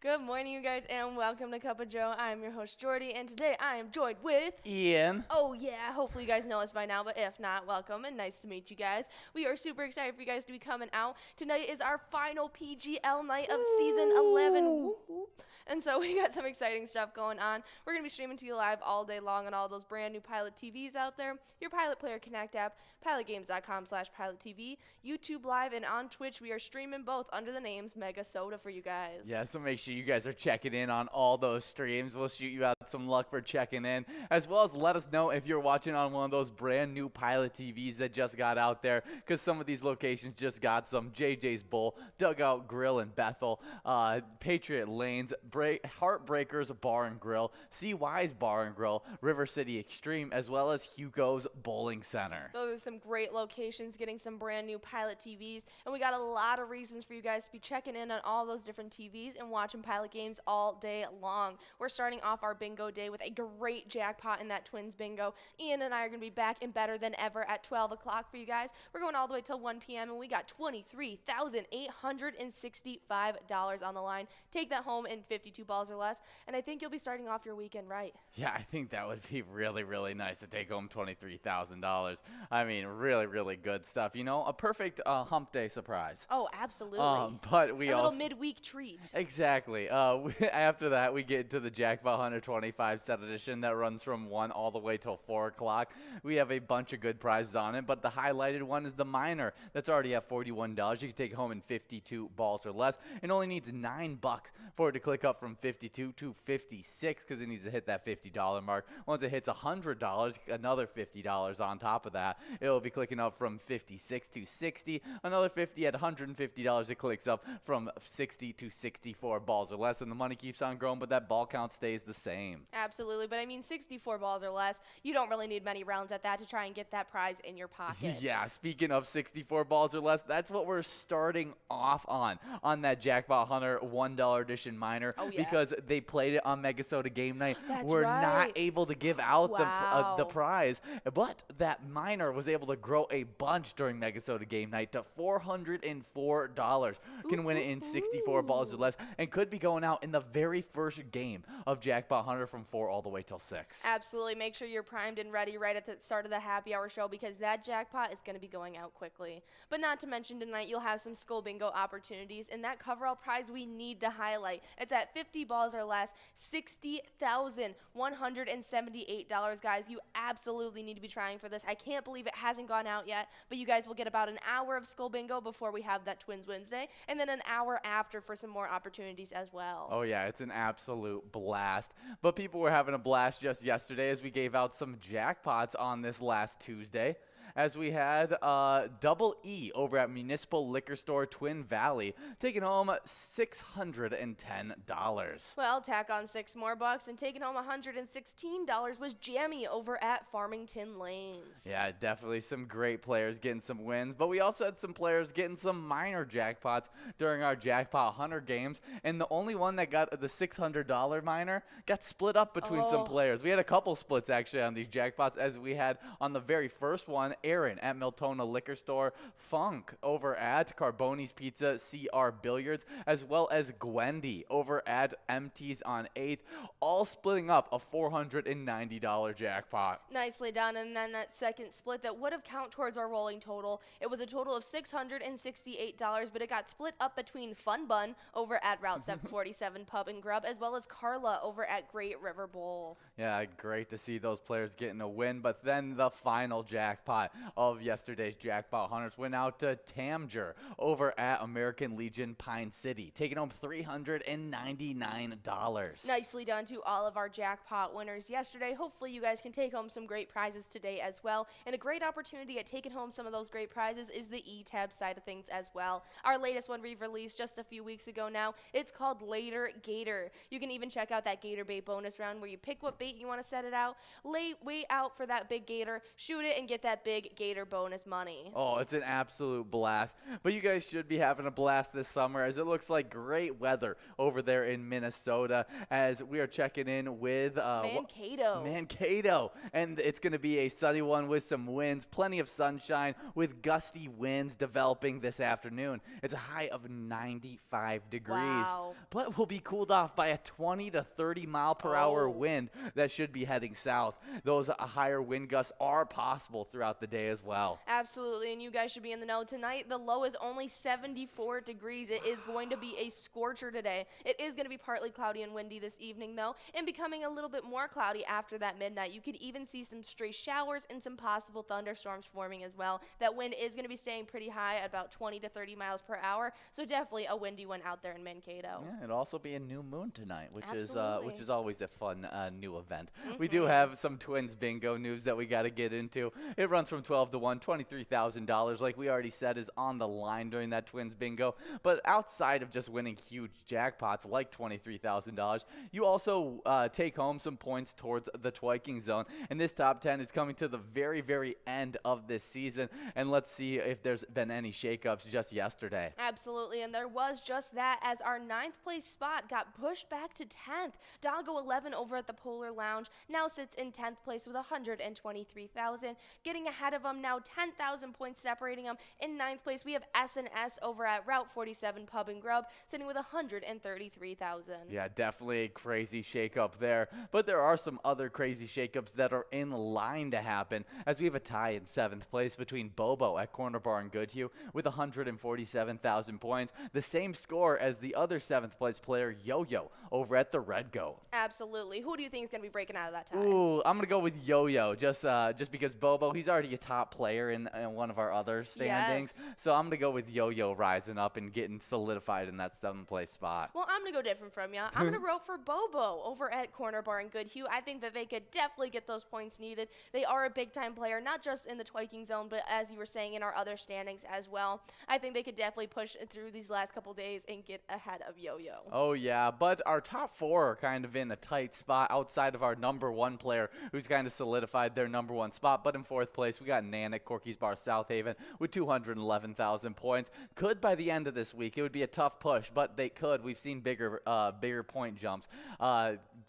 Good morning, you guys, and welcome to Cup of Joe. I'm your host, Jordy, and today I am joined with Ian. Oh, yeah. Hopefully, you guys know us by now, but if not, welcome and nice to meet you guys. We are super excited for you guys to be coming out. Tonight is our final PGL night of season 11. Woo -hoo. And so we got some exciting stuff going on. We're going to be streaming to you live all day long on all those brand new Pilot TVs out there, your Pilot Player Connect app, pilotgames.com/PilotTV, YouTube Live, and on Twitch, we are streaming both under the names MegaSota for you guys. Yeah, so make sure you guys are checking in on all those streams. We'll shoot you out some luck for checking in, as well as let us know if you're watching on one of those brand new Pilot TVs that just got out there, because some of these locations just got some. JJ's Bowl, Dugout Grill in Bethel, Patriot Lanes, Heartbreakers Bar and Grill, CY's Bar and Grill, River City Extreme, as well as Hugo's Bowling Center. Those are some great locations, getting some brand new Pilot TVs, and we got a lot of reasons for you guys to be checking in on all those different TVs and watching Pilot games all day long. We're starting off our bingo day with a great jackpot in that Twins bingo. Ian and I are going to be back and better than ever at 12 o'clock for you guys. We're going all the way till 1 p.m., and we got $23,865 on the line. Take that home in 52 balls or less, and I think you'll be starting off your weekend right. Yeah, I think that would be really, really nice to take home $23,000. I mean, really, really good stuff. You know, a perfect hump day surprise. Oh, absolutely. But we a also little midweek treat. Exactly. After that, we get to the Jackpot 125 set edition that runs from 1 all the way till 4 o'clock. We have a bunch of good prizes on it, but the highlighted one is the minor. That's already at $41. You can take it home in 52 balls or less. It only needs $9 for it to click up from 52 to 56 because it needs to hit that $50 mark. Once it hits $100, another $50 on top of that. It will be clicking up from 56 to 60. Another 50 at $150. It clicks up from 60 to 64 balls or less, and the money keeps on growing, but that ball count stays the same. Absolutely, but I mean 64 balls or less, you don't really need many rounds at that to try and get that prize in your pocket. Yeah, speaking of 64 balls or less, that's what we're starting off on that Jackpot Hunter $1 edition minor. Oh, yeah. Because they played it on MegaSota game night. That's we're right. not able to give out Wow. the prize, but that minor was able to grow a bunch during MegaSota game night to $404. Can win it in 64 balls or less, and could be going out in the very first game of Jackpot Hunter from 4 all the way till 6. Absolutely. Make sure you're primed and ready right at the start of the happy hour show because that jackpot is going to be going out quickly. But not to mention tonight you'll have some skull bingo opportunities, and that coverall prize we need to highlight. It's at 50 balls or less, $60,178, guys. You absolutely need to be trying for this. I can't believe it hasn't gone out yet, but you guys will get about an hour of skull bingo before we have that Twins Wednesday, and then an hour after for some more opportunities as well. Oh, yeah, it's an absolute blast. But people were having a blast just yesterday as we gave out some jackpots on this last Tuesday, as we had Double E over at Municipal Liquor Store Twin Valley taking home $610. Well, tack on $6 more and taking home $116 was Jammy over at Farmington Lanes. Yeah, definitely some great players getting some wins, but we also had some players getting some minor jackpots during our Jackpot Hunter games, and the only one that got the $600 minor got split up between some players. We had a couple splits actually on these jackpots, as we had on the very first one, Aaron at Miltona Liquor Store, Funk over at Carboni's Pizza, CR Billiards, as well as Gwendy over at MT's on 8th, all splitting up a $490 jackpot. Nicely done. And then that second split that would have counted towards our rolling total, it was a total of $668, but it got split up between Fun Bun over at Route 747 Pub and Grub, as well as Carla over at Great River Bowl. Yeah, great to see those players getting a win, but then the final jackpot of yesterday's Jackpot Hunters went out to Tamger over at American Legion Pine City, taking home $399. Nicely done to all of our jackpot winners yesterday. Hopefully you guys can take home some great prizes today as well. And a great opportunity at taking home some of those great prizes is the E-Tab side of things as well. Our latest one we've released just a few weeks ago now. It's called Later Gator. You can even check out that Gator Bait bonus round where you pick what bait you want to set it out, wait out for that big gator, shoot it, and get that big big Gator bonus money. Oh, it's an absolute blast. But you guys should be having a blast this summer, as it looks like great weather over there in Minnesota, as we are checking in with Mankato. And it's going to be a sunny one with some winds, plenty of sunshine with gusty winds developing this afternoon. It's a high of 95 degrees. Wow. But we'll be cooled off by a 20 to 30 mile per hour wind that should be heading south. Those higher wind gusts are possible throughout the day as well. Absolutely, and you guys should be in the know. Tonight, the low is only 74 degrees. It is going to be a scorcher today. It is going to be partly cloudy and windy this evening, though, and becoming a little bit more cloudy after that midnight. You could even see some stray showers and some possible thunderstorms forming as well. That wind is going to be staying pretty high at about 20 to 30 miles per hour, so definitely a windy one out there in Mankato. Yeah, it'll also be a new moon tonight, which Absolutely. is always a fun new event. We do have some Twins bingo news that we got to get into. It runs from 12 to 1, $23,000, like we already said, is on the line during that Twins bingo. But outside of just winning huge jackpots like $23,000, you also take home some points towards the twiking zone. And this top 10 is coming to the very, very end of this season. And let's see if there's been any shakeups just yesterday. Absolutely, and there was just that, as our 9th place spot got pushed back to 10th. Doggo 11 over at the Polar Lounge now sits in 10th place with 123,000. Getting ahead of them now, 10,000 points separating them. In 9th place, we have S&S over at Route 47 Pub and Grub, sitting with 133,000. Yeah, definitely a crazy shakeup there. But there are some other crazy shakeups that are in line to happen, as we have a tie in 7th place between Bobo at Corner Bar and Goodhue with 147,000 points. The same score as the other 7th place player, Yo-Yo, over at the Red Go. Absolutely. Who do you think is going to be breaking out of that tie? Ooh, I'm going to go with Yo-Yo, just because Bobo, he's already a top player in one of our other standings. Yes. So I'm going to go with Yo-Yo rising up and getting solidified in that 7th place spot. Well, I'm going to go different from you. I'm going to root for Bobo over at Corner Bar and Goodhue. I think that they could definitely get those points needed. They are a big-time player, not just in the twiking zone, but as you were saying, in our other standings as well. I think they could definitely push through these last couple days and get ahead of Yo-Yo. Oh, yeah, but our top 4 are kind of in a tight spot outside of our number 1 player, who's kind of solidified their number 1 spot. But in 4th place, we got Nan at Corky's Bar South Haven with 211,000 points. Could, by the end of this week, it would be a tough push, but they could. We've seen bigger point jumps.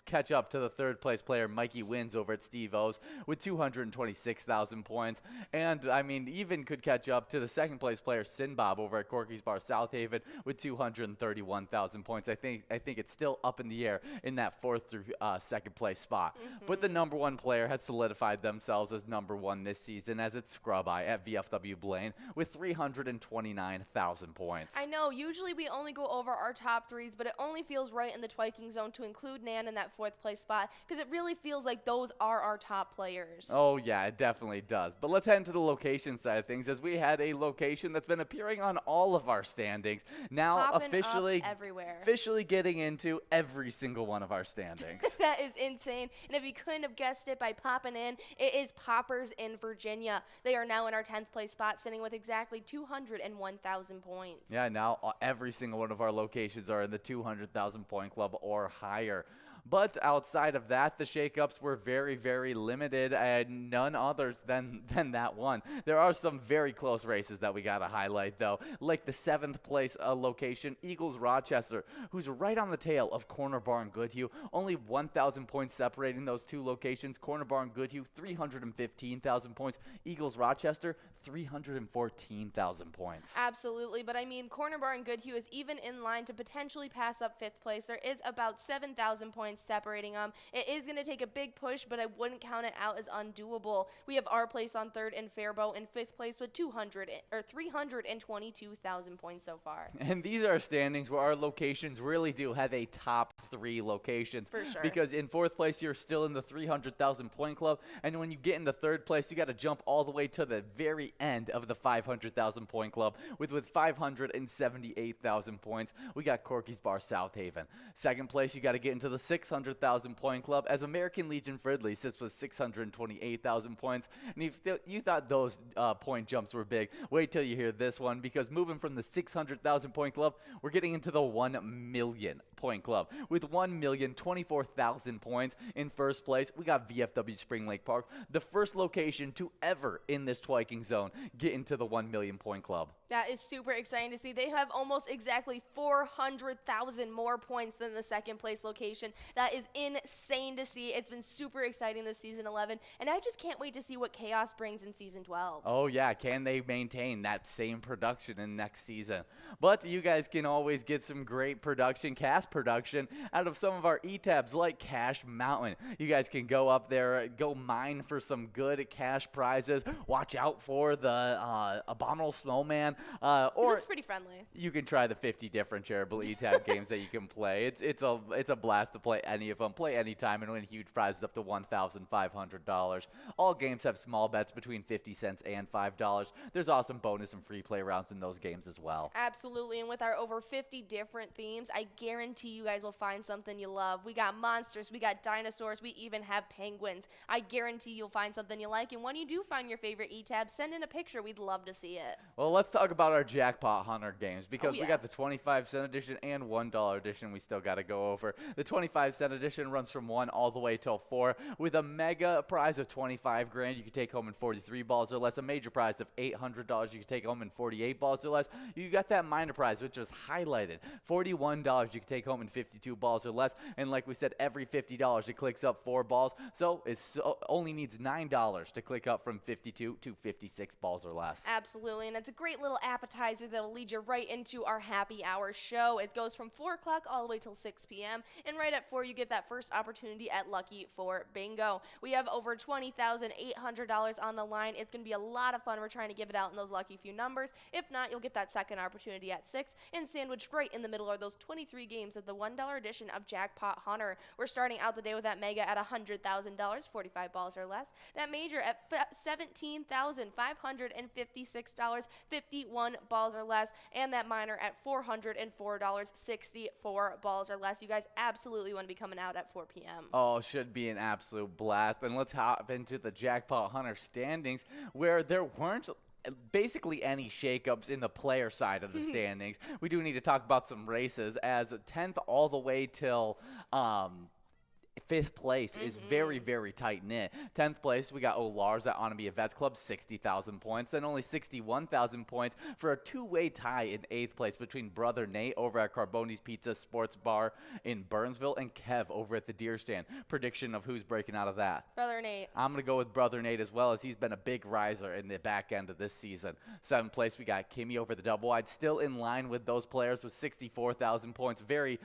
Catch up to the 3rd place player, Mikey Wins, over at Steve O's with 226,000 points. And, I mean, even could catch up to the 2nd place player, Sinbob, over at Corky's Bar South Haven with 231,000 points. I think it's still up in the air in that 4th through 2nd place spot. But the number 1 player has solidified themselves as number 1 this season, as it's Scrub Eye at VFW Blaine with 329,000 points. I know, usually we only go over our top 3s, but it only feels right in the twiking zone to include Nan in that 4th place spot, because it really feels like those are our top players. Oh, yeah, it definitely does. But let's head into the location side of things, as we had a location that's been appearing on all of our standings. Now Popping officially up everywhere. getting into every single one of our standings. That is insane. And if you couldn't have guessed it by popping in, it is Poppers in Virginia. They are now in our 10th place spot, sitting with exactly 201,000 points. Yeah, now every single one of our locations are in the 200,000 point club or higher. But outside of that, the shakeups were very, very limited, and none others than that one. There are some very close races that we got to highlight, though, like the 7th place location, Eagles Rochester, who's right on the tail of Corner Bar and Goodhue. Only 1,000 points separating those two locations. Corner Bar and Goodhue, 315,000 points. Eagles Rochester, 314,000 points. Absolutely, but I mean, Corner Bar and Goodhue is even in line to potentially pass up 5th place. There is about 7,000 points separating them. It is going to take a big push, but I wouldn't count it out as undoable. We have our place on 3rd in Faribault in 5th place with 322,000 points so far. And these are standings where our locations really do have a top 3 locations. For sure. Because in 4th place, you're still in the 300,000 point club. And when you get into 3rd place, you got to jump all the way to the very end of the 500,000 point club with 578,000 points. We got Corky's Bar South Haven. 2nd place, you got to get into the 6th 600,000 point club, as American Legion Fridley sits with 628,000 points. And if you thought those point jumps were big, wait till you hear this one, because moving from the 600,000 point club, we're getting into the 1 million point club. With 1,024,000 points in first place, we got VFW Spring Lake Park, the first location to ever in this twiking zone get into the 1 million point club. That is super exciting to see. They have almost exactly 400,000 more points than the second place location. That is insane to see. It's been super exciting this season 11, and I just can't wait to see what Chaos brings in season 12. Oh yeah, can they maintain that same production in next season? But you guys can always get some great production, cast production, out of some of our e-tabs like Cash Mountain. You guys can go up there, go mine for some good cash prizes. Watch out for the Abominable Snowman. Or It looks pretty friendly. you can try the 50 different Charitable e-tab games that you can play. It's a blast to play any of them. Play anytime and win huge prizes up to $1,500. All games have small bets between 50 cents and $5. There's awesome bonus and free play rounds in those games as well. Absolutely, and with our over 50 different themes, I guarantee you guys will find something you love. We got monsters, we got dinosaurs, we even have penguins. I guarantee you'll find something you like, and when you do find your favorite e-tab, send in a picture. We'd love to see it. Well, let's talk about our Jackpot Hunter games, because Oh, yeah. we got the 25-cent edition and $1 edition we still got to go over. The 25-cent edition runs from 1 all the way till 4 with a mega prize of 25 grand. You can take home in 43 balls or less. A major prize of $800 you can take home in 48 balls or less. You got that minor prize, which was highlighted, $41 you can take home in 52 balls or less. And like we said, every $50 it clicks up 4 balls, so it only needs $9 to click up from 52 to 56 balls or less. Absolutely, and it's a great little appetizer that'll lead you right into our happy hour show. It goes from 4 o'clock all the way till 6 p.m., and right at 4 you get that first opportunity at Lucky for Bingo. We have over $20,800 on the line. It's going to be a lot of fun. We're trying to give it out in those lucky few numbers. If not, you'll get that second opportunity at 6, and sandwiched right in the middle are those 23 games of the $1 edition of Jackpot Hunter. We're starting out the day with that mega at $100,000, 45 balls or less. That major at $17,556, 51 balls or less, and that minor at $404, 64 balls or less. You guys absolutely want to be coming out at 4 p.m. Oh, should be an absolute blast. And let's hop into the Jackpot Hunter standings, where there weren't basically any shakeups in the player side of the standings. We do need to talk about some races, as 10th all the way till 5th place is very, very tight-knit. 10th place, we got Olar's at Onamia Vets Club, 60,000 points. Then only 61,000 points for a two-way tie in 8th place between Brother Nate over at Carboni's Pizza Sports Bar in Burnsville and Kev over at the Deer Stand. Prediction of who's breaking out of that? Brother Nate. I'm going to go with Brother Nate as well, as he's been a big riser in the back end of this season. 7th place, we got Kimmy over the Double Wide, still in line with those players with 64,000 points. Very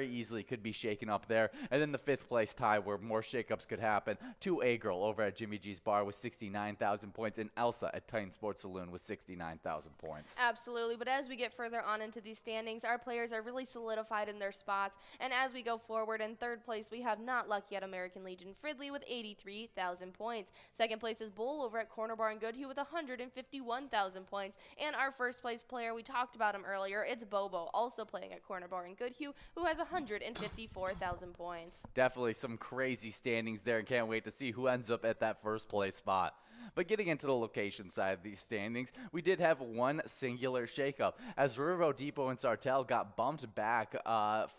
easily could be shaken up there. And then the 5th place tie, where more shakeups could happen, to A-Girl over at Jimmy G's Bar with 69,000 points, and Elsa at Titan Sports Saloon with 69,000 points. Absolutely, but as we get further on into these standings, our players are really solidified in their spots, and as we go forward, in 3rd place, we have Not Lucky at American Legion Fridley with 83,000 points. 2nd place is Bull over at Corner Bar in Goodhue with 151,000 points, and our 1st place player, we talked about him earlier, it's Bobo, also playing at Corner Bar in Goodhue, who has 154,000 points. Definitely some crazy standings there, and can't wait to see who ends up at that 1st place spot. But getting into the location side of these standings, we did have one singular shakeup, as Riverboat Depot and Sartell got bumped back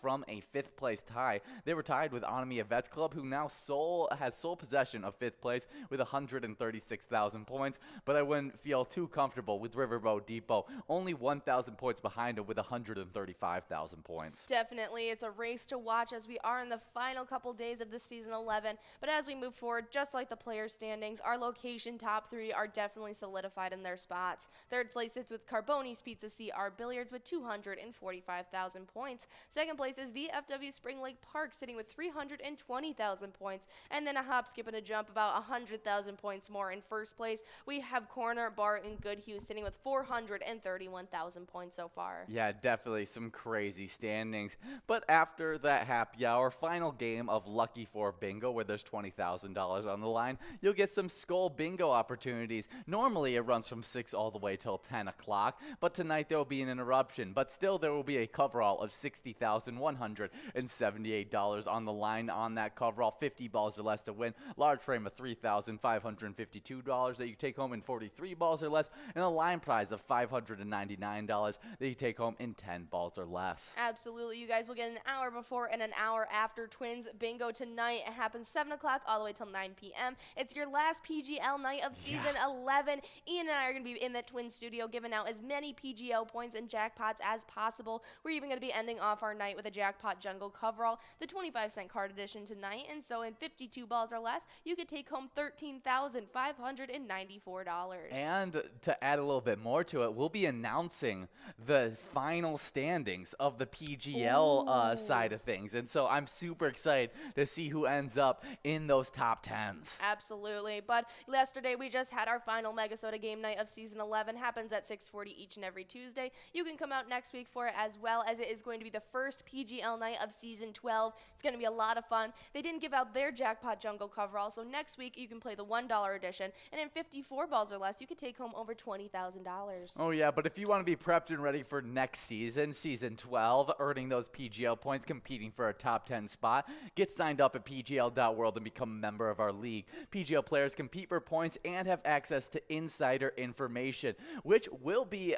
from a 5th place tie. They were tied with Onamia Vets Club, who now has sole possession of 5th place with 136,000 points. But I wouldn't feel too comfortable with Riverboat Depot, only 1,000 points behind them with 135,000 points. Definitely, it's a race to watch as we are in the final couple days of this season 11. But as we move forward, just like the player standings, our location top 3 are definitely solidified in their spots. 3rd place sits with Carboni's Pizza CR Billiards with 245,000 points. 2nd place is VFW Spring Lake Park sitting with 320,000 points. And then a hop, skip, and a jump, about 100,000 points more in 1st place. We have Corner Bar in Goodhue sitting with 431,000 points so far. Yeah, definitely some crazy standings. But after that happy hour, final game of Lucky for Bingo, where there's $20,000 on the line, you'll get some Skull Bingo bingo opportunities. Normally, it runs from 6 all the way till 10 o'clock, but tonight there will be an interruption. But still, there will be a coverall of $60,178 on the line on that coverall. 50 balls or less to win. Large frame of $3,552 that you take home in 43 balls or less, and a line prize of $599 that you take home in 10 balls or less. Absolutely. You guys will get an hour before and an hour after Twins Bingo tonight. It happens 7 o'clock all the way till 9 p.m. It's your last PGL night of season 11. Ian and I are going to be in the Twins studio giving out as many PGL points and jackpots as possible. We're even going to be ending off our night with a jackpot jungle coverall, the 25-cent card edition tonight. And so in 52 balls or less, you could take home $13,594. And to add a little bit more to it, we'll be announcing the final standings of the PGL side of things. And so I'm super excited to see who ends up in those top 10s. Absolutely. But yesterday we just had our final MegaSota game night of season 11. Happens at 6:40 each and every Tuesday. You can come out next week for it, as well as it is going to be the first PGL night of season 12. It's going to be a lot of fun. They didn't give out their jackpot jungle coverall, so next week you can play the $1 edition, and in 54 balls or less, you could take home over $20,000. Oh yeah, but if you want to be prepped and ready for next season, season 12, earning those PGL points, competing for a top 10 spot, get signed up at pgl.world and become a member of our league. PGL players compete for points and have access to insider information, which will be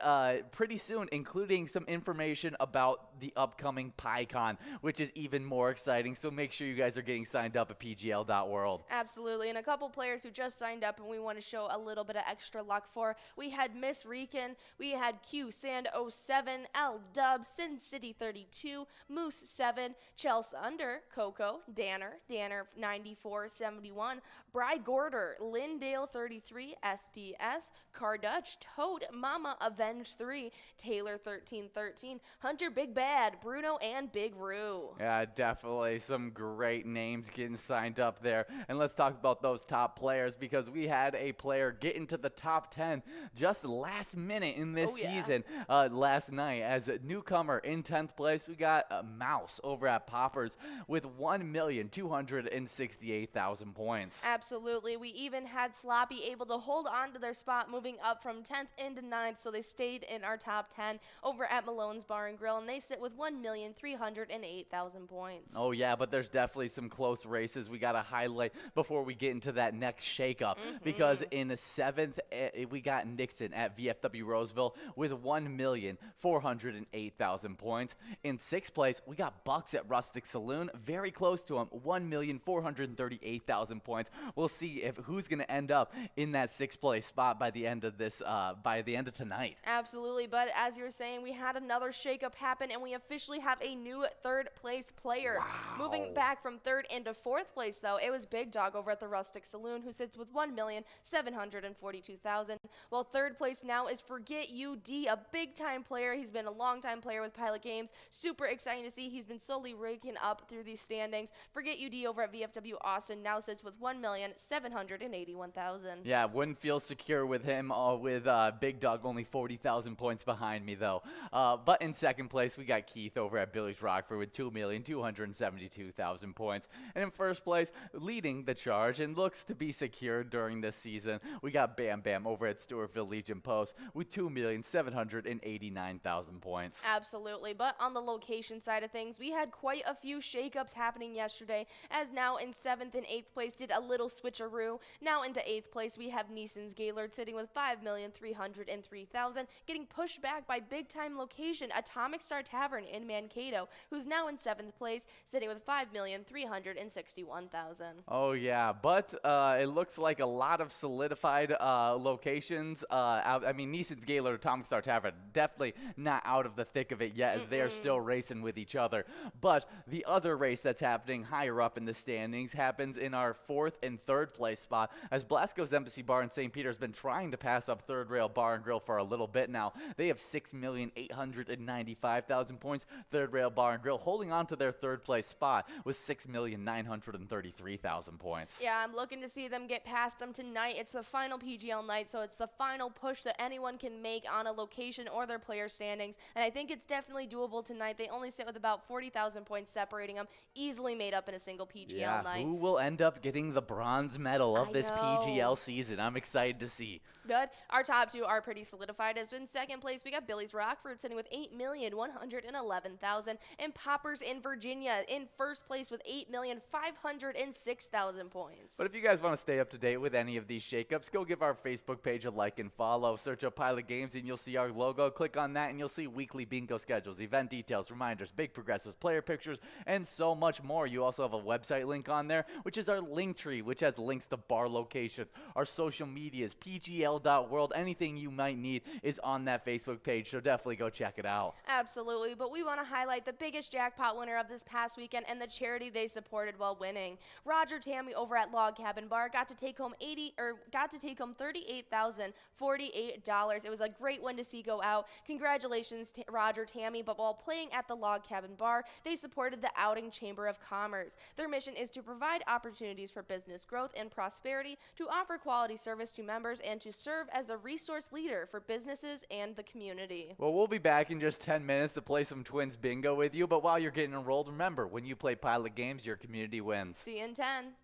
pretty soon, including some information about the upcoming PyCon, which is even more exciting. So make sure you guys are getting signed up at pgl.world. Absolutely, and a couple players who just signed up and we want to show a little bit of extra luck for. We had Miss Rican, we had Q Sand 07, L Dub, Sin City 32, Moose 7, Chelsea Under, Coco, Danner 9471, Bry Gorder, Lindale 33, SDS, Cardutch, Toad, Mama Avenge 3, Taylor 1313, Hunter Big Bad, Bruno, and Big Roo. Yeah, definitely some great names getting signed up there. And let's talk about those top players, because we had a player get into the top 10 just last minute in this season last night. As a newcomer in 10th place, we got a Mouse over at Poppers with 1,268,000 points. Absolutely. We even had Sloppy able to hold on to their spot, moving up from 10th into 9th, so they stayed in our top 10 over at Malone's Bar and Grill, and they sit with 1,308,000 points. Oh yeah, but there's definitely some close races we got to highlight before we get into that next shakeup, because in the 7th, we got Nixon at VFW Roseville with 1,408,000 points. In 6th place, we got Bucks at Rustic Saloon, very close to him, 1,438,000 points. We'll see if who's going to end up in that 6th place spot by the end of this, by the end of tonight. Absolutely, but as you were saying, we had another shakeup happen, and we officially have a new 3rd place player. Wow. Moving back from 3rd into 4th place, though, it was Big Dog over at the Rustic Saloon, who sits with 1,742,000. While 3rd place now is Forget You D, a big-time player. He's been a long-time player with Pilot Games. Super exciting to see. He's been slowly raking up through these standings. Forget You D over at VFW Austin now sits with 1,781,000. Yeah, wouldn't feel secure with him, with Big Dog only 40,000 points behind me, though. But in 2nd place, we got Keith over at Billy's Rockford with 2,272,000 points. And in 1st place, leading the charge and looks to be secured during this season, we got Bam Bam over at Stewartville Legion Post with 2,789,000 points. Absolutely, but on the location side of things, we had quite a few shakeups happening yesterday, as now in 7th and 8th place did a little switcheroo. Now into 8th place, we have Neeson's Gaylord sitting with 5,303,000, getting pushed back by big-time location Atomic Star Tavern in Mankato, who's now in 7th place, sitting with 5,361,000. Oh yeah, but it looks like a lot of solidified locations. I mean, Neeson's Gaylord, Atomic Star Tavern, definitely not out of the thick of it yet, as they're still racing with each other. But the other race that's happening higher up in the standings happens in our 4th and 3rd place spot, as Blasco's Embassy Bar in St. Peter's been trying to pass up Third Rail Bar and Grill for a little bit now. They have 6,895,000 points. Third Rail Bar and Grill holding on to their 3rd place spot with 6,933,000 points. Yeah, I'm looking to see them get past them tonight. It's the final PGL night, so it's It's the final push that anyone can make on a location or their player standings, and I think it's definitely doable tonight. They only sit with about 40,000 points separating them, easily made up in a single PGL night. Who will end up getting the bronze medal of this PGL season? I'm excited to see. But our top two are pretty solidified. As in second place, we got Billy's Rockford sitting with 8,111,000, and Poppers in Virginia in first place with 8,506,000 points. But if you guys want to stay up to date with any of these shakeups, go give our Facebook page a like and follow. Search up Pilot Games and you'll see our logo. Click on that and you'll see weekly bingo schedules, event details, reminders, big progressives, player pictures, and so much more. You also have a website link on there, which is our link tree, which has links to bar locations, our social medias, PGL.world. Anything you might need is on that Facebook page, so definitely go check it out. Absolutely, but we want to highlight the biggest jackpot winner of this past weekend and the charity they supported while winning. Roger Tammy over at Log Cabin Bar got to take home $38,048. It was a great one to see go out. Congratulations to Roger Tammy, but while playing at the Log Cabin Bar, they supported the Outing Chamber of Commerce. Their mission is to provide opportunities for business growth and prosperity, to offer quality service to members, and to serve as a resource leader for businesses and the community. Well, we'll be back in just 10 minutes to play some Twins Bingo with you, but while you're getting enrolled, remember, when you play Pilot Games, your community wins. See you in 10.